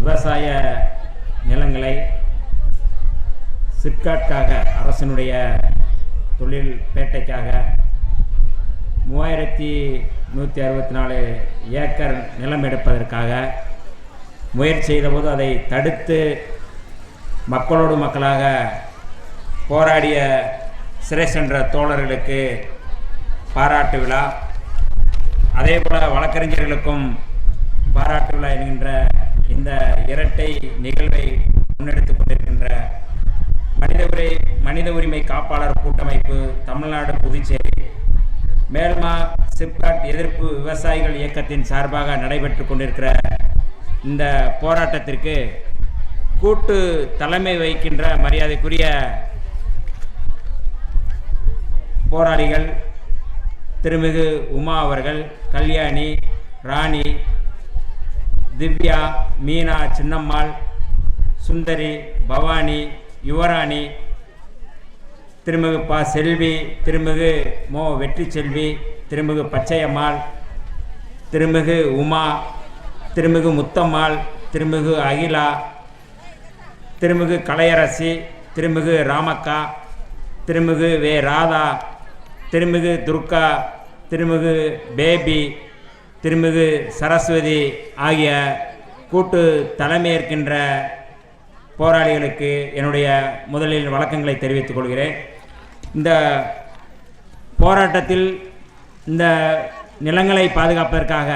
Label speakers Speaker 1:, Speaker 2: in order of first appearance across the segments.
Speaker 1: விவசாய நிலங்களை சிப்காட்காக அரசனுடைய தொழில் பேட்டைக்காக 3164 ஏக்கர் நிலம் எடுப்பதற்காக முயற்சி செய்தபோது அதை தடுத்து மக்களோடு மக்களாக போராடிய சிறை சென்ற தோழர்களுக்கு பாராட்டு விழா, அதேபோல் வழக்கறிஞர்களுக்கும் பாராட்டு விழா என்கின்ற இந்த இரட்டை நிகழ்வை முன்னெடுத்துக் கொண்டிருக்கின்ற மனித உரிமை காப்பாளர் கூட்டமைப்பு தமிழ்நாடு புதுச்சேரி மேல்மா சிப்காட் எதிர்ப்பு விவசாயிகள் இயக்கத்தின் சார்பாக நடைபெற்று கொண்டிருக்கிற இந்த போராட்டத்திற்கு கூட்டு தலைமை வகிக்கின்ற மரியாதைக்குரிய போராளிகள் திருமிகு உமா அவர்கள், கல்யாணி, ராணி, திவ்யா, மீனா, சின்னம்மாள், சுந்தரி, பவானி, யுவராணி, திருமிகு ப செல்வி, திருமிகு மோ வெற்றி செல்வி, திருமிகு பச்சையம்மாள், திருமிகு உமா, திருமிகு முத்தம்மாள், திருமிகு அகிலா, திருமிகு கலையரசி, திருமிகு ராமக்கா, திருமிகு வே ராதா, திருமிகு துர்கா, திருமிகு பேபி, திருமிகு சரஸ்வதி ஆகிய கூட்டு தலைமையேற்கின்ற போராளிகளுக்கு என்னுடைய முதலில் வணக்கங்களை தெரிவித்துக் கொள்கிறேன். இந்த போராட்டத்தில் இந்த நிலங்களை பாதுகாப்பதற்காக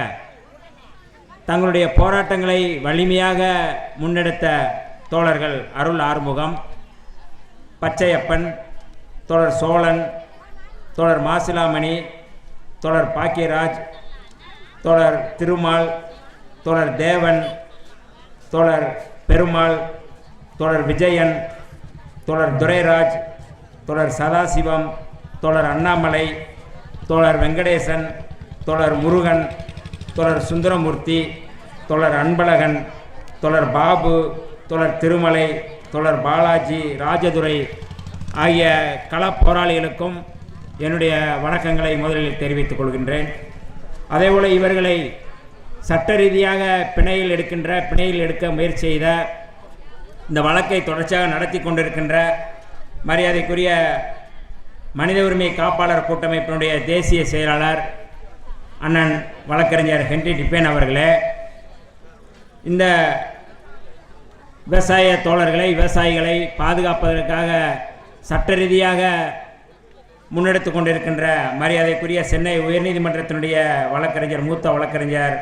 Speaker 1: தங்களுடைய போராட்டங்களை வலிமையாக முன்னெடுத்த தோழர்கள் அருள் ஆறுமுகம், பச்சையப்பன், தோழர் சோழன், தோழர் மாசிலாமணி, தோழர் பாக்கியராஜ், தோழர் திருமால், தோழர் தேவன், தோழர் பெருமாள், தோழர் விஜயன், தோழர் துரைராஜ், தோழர் சதாசிவம், தோழர் அண்ணாமலை, தோழர் வெங்கடேசன், தோழர் முருகன், தோழர் சுந்தரமூர்த்தி, தோழர் அன்பழகன், தோழர் பாபு, தோழர் திருமலை, தோழர் பாலாஜி, ராஜதுரை ஆகிய கள போராளிகளுக்கும் என்னுடைய வணக்கங்களை முதலில் தெரிவித்துக் கொள்கின்றேன். அதேபோல் இவர்களை சட்ட ரீதியாக பிணையில் எடுக்க முயற்சி செய்த இந்த வழக்கை தொடர்ச்சியாக நடத்தி கொண்டிருக்கின்ற மரியாதைக்குரிய மனித உரிமை காப்பாளர் கூட்டமைப்பினுடைய தேசிய செயலாளர் அண்ணன் வழக்கறிஞர் ஹென்றி டிபேன் அவர்களே, இந்த விவசாயிகளை பாதுகாப்பதற்காக சட்ட ரீதியாக முன்னெடுத்து கொண்டிருக்கின்ற மரியாதைக்குரிய சென்னை உயர்நீதிமன்றத்தினுடைய மூத்த வழக்கறிஞர்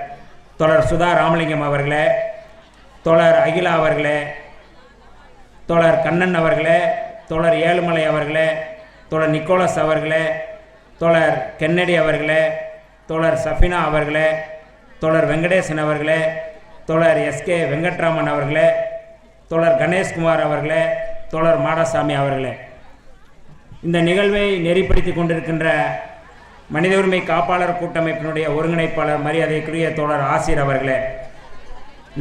Speaker 1: தோழர் சுதா ராமலிங்கம் அவர்களே, தோழர் அகிலா அவர்களே, தோழர் கண்ணன் அவர்களே, தோழர் ஏழுமலை அவர்களே, தோழர் நிக்கோலஸ் அவர்களே, தோழர் கென்னடி அவர்களே, தோழர் சஃபினா அவர்களே, தோழர் வெங்கடேசன் அவர்களே, தோழர் எஸ்கே வெங்கட்ராமன் அவர்களே, தோழர் கணேஷ்குமார் அவர்களே, தோழர் மாடசாமி அவர்களே, இந்த நிகழ்வை நெறிப்படுத்தி கொண்டிருக்கின்ற மனித உரிமை காப்பாளர் கூட்டமைப்பினுடைய ஒருங்கிணைப்பாளர் மரியாதைக்குரிய தோழர் ஆசிர் அவர்களே,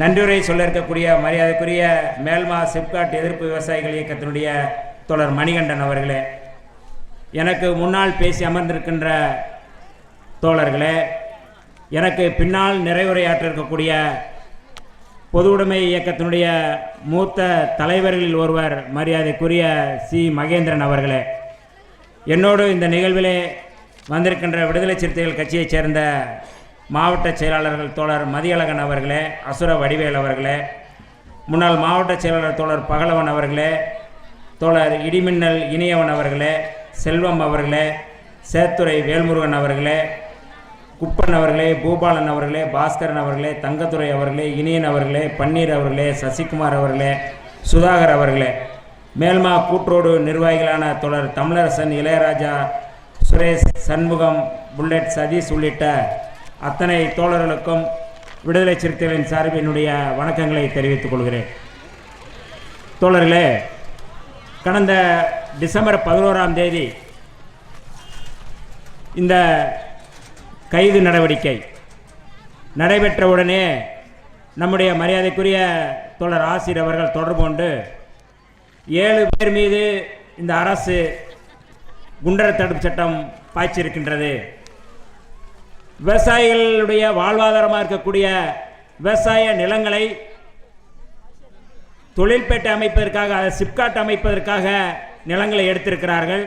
Speaker 1: நன்றியுரை சொல்ல இருக்கக்கூடிய மரியாதைக்குரிய மேல்மா சிப்காட் எதிர்ப்பு விவசாயிகள் இயக்கத்தினுடைய தோழர் மணிகண்டன் அவர்களே, எனக்கு முன்னால் பேசி அமர்ந்திருக்கின்ற தோழர்களே, எனக்கு பின்னால் நிறைவுரையாற்ற இருக்கக்கூடிய பொது உடைமை இயக்கத்தினுடைய மூத்த தலைவர்களில் ஒருவர் மரியாதைக்குரிய சி மகேந்திரன் அவர்களே, என்னோடு இந்த நிகழ்விலே வந்திருக்கின்ற விடுதலை சிறுத்தைகள் கட்சியைச் சேர்ந்த மாவட்ட செயலாளர்கள் தோழர் மதியழகன் அவர்களே, அசுர வடிவேல் அவர்களே, முன்னாள் மாவட்ட செயலாளர் தோழர் பகலவன் அவர்களே, தோழர் இடிமின்னல் இனியவன் அவர்களே, செல்வம் அவர்களே, சேத்துரை வேல்முருகன் அவர்களே, குப்பன் அவர்களே, பூபாலன் அவர்களே, பாஸ்கரன் அவர்களே, தங்கத்துறை அவர்களே, இனியன் அவர்களே, பன்னீர் அவர்களே, சசிகுமார் அவர்களே, சுதாகர் அவர்களே, மேல்மா கூற்றோடு நிர்வாகிகளான தோழர் தமிழரசன், இளையராஜா, சுரேஷ், சண்முகம், புல்லட், சதீஷ் உள்ளிட்ட அத்தனை தோழர்களுக்கும் விடுதலை சிறுத்தைகளின் சார்பில் என்னுடைய வணக்கங்களை தெரிவித்துக் கொள்கிறேன். தோழர்களே, கடந்த டிசம்பர் 11ஆம் தேதி இந்த கைது நடவடிக்கை நடைபெற்றவுடனே நம்முடைய மரியாதைக்குரிய தோழர் ஆசிர் அவர்கள் தொடர்பு கொண்டு 7 பேர் மீது இந்த அரசு குண்டர் தடுப்பு சட்டம் பாய்ச்சிருக்கின்றது, விவசாயிகளுடைய வாழ்வாதாரமாக இருக்கக்கூடிய விவசாய நிலங்களை தொழில்பேட்டை அமைப்பதற்காக, சிப்காட் அமைப்பதற்காக நிலங்களை எடுத்திருக்கிறார்கள்.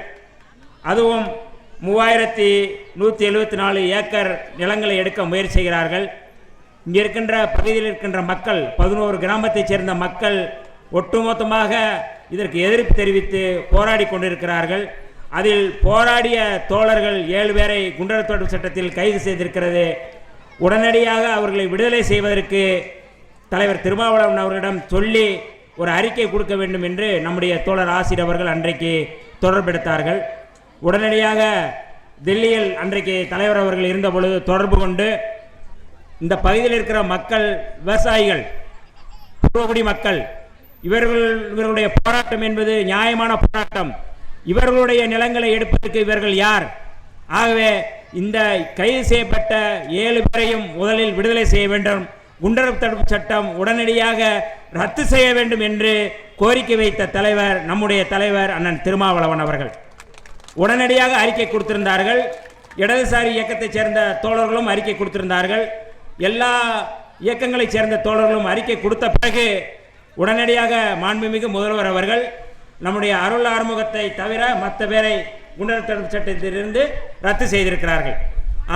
Speaker 1: அதுவும் 3174 ஏக்கர் நிலங்களை எடுக்க முயற்சி செய்கிறார்கள். இங்கே இருக்கின்ற பகுதியில் இருக்கின்ற மக்கள், 11 கிராமத்தைச் சேர்ந்த மக்கள் ஒட்டுமொத்தமாக இதற்கு எதிர்ப்பு தெரிவித்து போராடி கொண்டிருக்கிறார்கள். அதில் போராடிய தோழர்கள் 7 பேரை குண்டர் தடுப்பு சட்டத்தில் கைது செய்திருக்கிறது. உடனடியாக அவர்களை விடுதலை செய்வதற்கு தலைவர் திருமாவளவன் அவர்களிடம் சொல்லி ஒரு அறிக்கை கொடுக்க வேண்டும் என்று நம்முடைய தோழர் ஆசிரியர் அவர்கள் அன்றைக்கு தொடர்பெடுத்தார்கள். உடனடியாக டெல்லியில் அன்றைக்கு தலைவர் அவர்கள் இருந்த பொழுது தொடர்பு கொண்டு இந்த பகுதியில் இருக்கிற மக்கள், விவசாயிகள், பூர்வகுடி மக்கள், இவர்களுடைய போராட்டம் என்பது நியாயமான போராட்டம். இவர்களுடைய நிலங்களை எடுப்பதற்கு இவர்கள் யார்? ஆகவே இந்த கைது செய்யப்பட்ட 7 பேரையும் முதலில் விடுதலை செய்ய வேண்டும், குண்டர் தடுப்பு சட்டம் உடனடியாக ரத்து செய்ய வேண்டும் என்று கோரிக்கை வைத்த தலைவர், நம்முடைய தலைவர் அண்ணன் திருமாவளவன் அவர்கள் உடனடியாக அறிக்கை கொடுத்திருந்தார்கள். இடதுசாரி இயக்கத்தைச் சேர்ந்த தோழர்களும் அறிக்கை கொடுத்திருந்தார்கள். எல்லா இயக்கங்களைச் சேர்ந்த தோழர்களும் அறிக்கை கொடுத்த பிறகு உடனடியாக மாண்புமிகு முதல்வர் அவர்கள் நம்முடைய அருள் ஆறுமுகத்தை தவிர மற்ற பேரை குண்டர் தடுப்பு சட்டத்திலிருந்து ரத்து செய்திருக்கிறார்கள்.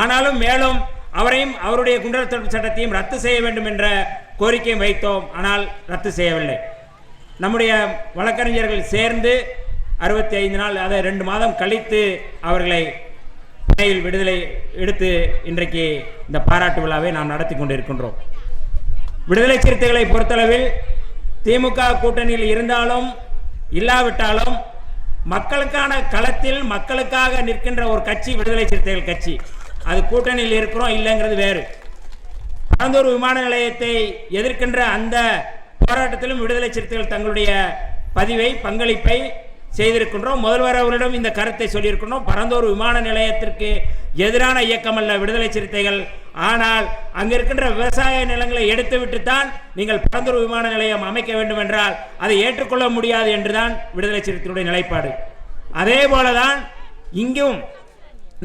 Speaker 1: ஆனாலும் மேலும் அவரையும் அவருடைய குண்டர் தடுப்பு சட்டத்தையும் ரத்து செய்ய வேண்டும் என்ற கோரிக்கையை வைத்தோம். ஆனால் ரத்து செய்யவில்லை. நம்முடைய வழக்கறிஞர்கள் சேர்ந்து 65 நாள், அதை 2 மாதம் கழித்து அவர்களை பிணையில் விடுதலை எடுத்து இன்றைக்கு இந்த பாராட்டு விழாவை நாம் நடத்தி கொண்டிருக்கின்றோம். விடுதலை சிறுத்தைகளை பொறுத்தளவில் திமுக கூட்டணியில் இருந்தாலும் இல்லாவிட்டாலும் மக்களுக்கான களத்தில் மக்களுக்காக நிற்கின்ற ஒரு கட்சி விடுதலை சிறுத்தைகள் கட்சி. அது கூட்டணியில் இருக்கிறோம் இல்லைங்கிறது வேறு. பரந்தூர் விமான நிலையத்தை எதிர்க்கின்ற அந்த போராட்டத்திலும் விடுதலை சிறுத்தைகள் தங்களுடைய பங்களிப்பை செய்திருக்கின்றோம். முதல்வர் அவரிடம் இந்த கருத்தை சொல்லியிருக்கின்றோம். பரந்தூர் விமான நிலையத்திற்கு எதிரான இயக்கம் அல்ல விடுதலை சிறுத்தைகள். ஆனால் அங்க இருக்கின்ற விவசாய நிலங்களை எடுத்துவிட்டு தான் நீங்கள் பரந்தூர் விமான நிலையம் அமைக்க வேண்டும் என்றால் அதை ஏற்றுக்கொள்ள முடியாது என்றுதான் விடுதலை சிறுத்தைகளுடைய நிலைப்பாடு. அதே போலதான் இங்கும்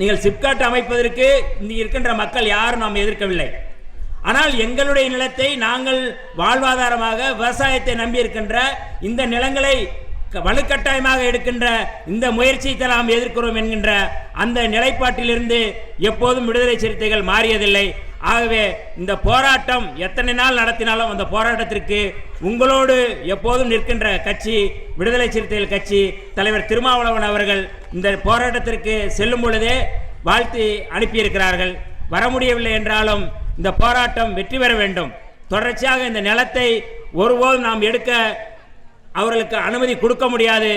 Speaker 1: நீங்கள் சிப்காட் அமைப்பதற்கு இங்கு இருக்கின்ற மக்கள் யாரும் நாம் எதிர்க்கவில்லை. ஆனால் எங்களுடைய நிலத்தை நாங்கள் வாழ்வாதாரமாக விவசாயத்தை நம்பி இருக்கின்ற இந்த நிலங்களை வலுக்கட்டாயமாக எடுக்கின்ற இந்த முயற்சியை நாம் எதிர்க்கிறோம் என்கின்ற அந்த நிலைப்பாட்டிலிருந்து எப்போதும் விடுதலை சிறுத்தைகள் மாறியதில்லை. ஆகவே இந்த போராட்டம் எத்தனை நாள் நடத்தினாலும் அந்த போராட்டத்திற்கு உங்களோடு எப்போதும் நிற்கின்ற கட்சி விடுதலை சிறுத்தைகள் கட்சி. தலைவர் திருமாவளவன் அவர்கள் இந்த போராட்டத்திற்கு செல்லும் பொழுதே வாழ்த்து அனுப்பியிருக்கிறார்கள். வர முடியவில்லை என்றாலும் இந்த போராட்டம் வெற்றி பெற வேண்டும். தொடர்ச்சியாக இந்த நிலத்தை ஒருபோதும் நாம் எடுக்க அவர்களுக்கு அனுமதி கொடுக்க முடியாது.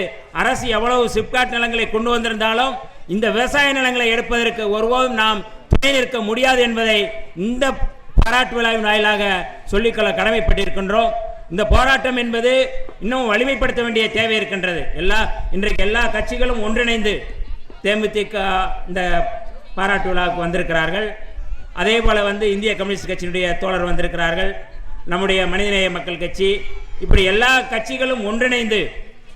Speaker 1: அரசு எவ்வளவு சிப்காட் நிலங்களை கொண்டு வந்திருந்தாலும் இந்த விவசாய நிலங்களை எடுப்பதற்கு ஒருபோதும் நாம் துணை நிற்க முடியாது என்பதை இந்த பாராட்டு விழாவின் வாயிலாக சொல்லிக்கொள்ள கடமைப்பட்டிருக்கின்றோம். இந்த போராட்டம் என்பது இன்னும் வலிமைப்படுத்த வேண்டிய தேவை இருக்கின்றது. இன்றைக்கு எல்லா கட்சிகளும் ஒன்றிணைந்து தேமுதிக இந்த பாராட்டு விழாவுக்கு வந்திருக்கிறார்கள். அதே போல இந்திய கம்யூனிஸ்ட் கட்சியினுடைய தோழர் வந்திருக்கிறார்கள். நம்முடைய மனிதநேய மக்கள் கட்சி, இப்படி எல்லா கட்சிகளும் ஒன்றிணைந்து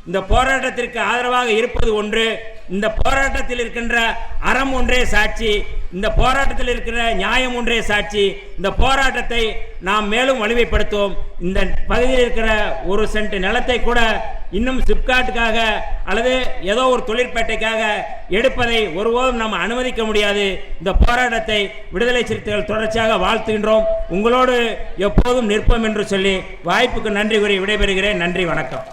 Speaker 1: இந்த போராட்டத்திற்கு ஆதரவாக இருப்பது ஒன்று. இந்த போராட்டத்தில் இருக்கின்ற அறம் ஒன்றே சாட்சி, இந்த போராட்டத்தில் இருக்கிற நியாயம் ஒன்றே சாட்சி. இந்த போராட்டத்தை நாம் மேலும் வலிமைப்படுத்துவோம். இந்த பகுதியில் இருக்கிற 1 சென்ட் நிலத்தை கூட இன்னும் சிப்காட்டுக்காக அல்லது ஏதோ ஒரு தொழிற்பேட்டைக்காக எடுப்பதை ஒருபோதும் நாம் அனுமதிக்க முடியாது. இந்த போராட்டத்தை விடுதலை சிறுத்தைகள் தொடர்ச்சியாக வாழ்த்துகின்றோம். உங்களோடு எப்போதும் நிற்போம் என்று சொல்லி வாய்ப்புக்கு நன்றி கூறி விடைபெறுகிறேன். நன்றி, வணக்கம்.